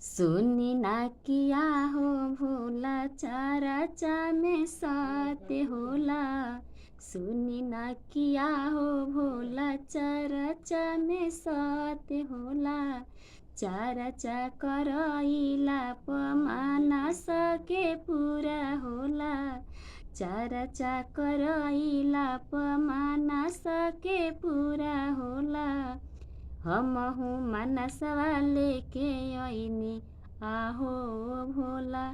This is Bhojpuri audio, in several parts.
सुनी ना किया हो भोला चारा चा में साथ होला। सुनी ना किया हो भोला चारा चा में साथ होला। चारा चा करइला पमाना सके पूरा होला। चारा चा करइला पमाना सके पूरा होला। हमहु मनसवा लेके अइनी आहो भोला।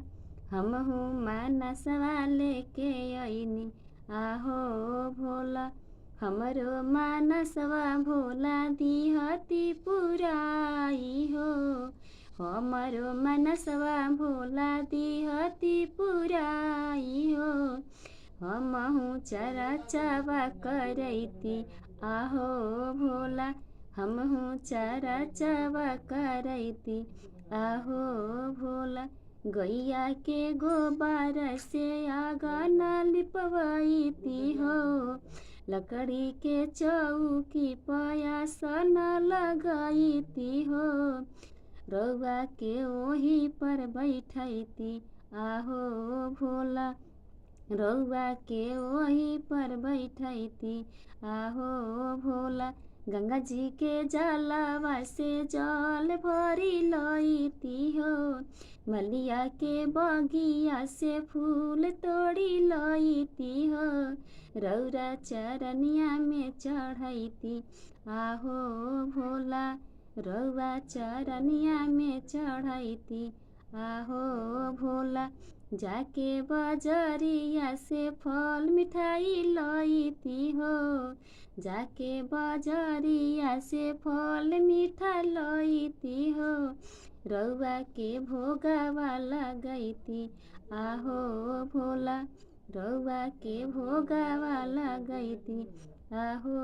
हमहु मनसवा लेके अइनी आहो भोला। हमरो मनसवा भोला दिहती पुराई हो। हमरो मनसवा भोला दिहती पुराई हो। हमहु चारा चावा करैती आहो भोला। हमहु चारा चावा करैती आहो भोला। गैया के गोबर से आंगन लिपवैती हो। लकड़ी के चौकी पयासन लगैती हो। रउआ के ओही पर बैठैती आहो भोला। रउआ के ओही पर बैठैती आहो भोला। गंगा जी के जलवा से जल भरी लईती हो। मलिया के बगिया से फूल तोड़ी लईती हो। रौरा चरनिया में चढ़ैती आहो भोला। रउआ चरनिया में चढ़ैती आहो भोला। जाके बजरिया से फल मिठाई लईती हो। जाके बजरिया से फल मीठा लईती हो। रउआ के भोगावा लगैती आहो भोला। रउआ के भोगावा लगैती आहो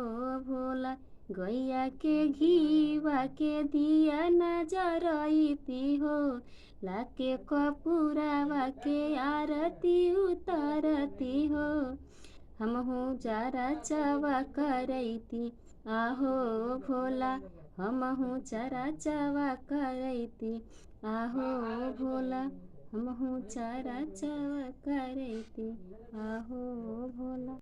भोला। गैया के घीवा के दिया नजरैती हो। लाके कपूरावा के आरती उतारती हो। हमहु चारा चावा करैती आहो भोला। हमहु चारा चावा करैती आहो भोला। हमहु चारा चावा करैती आहो भोला।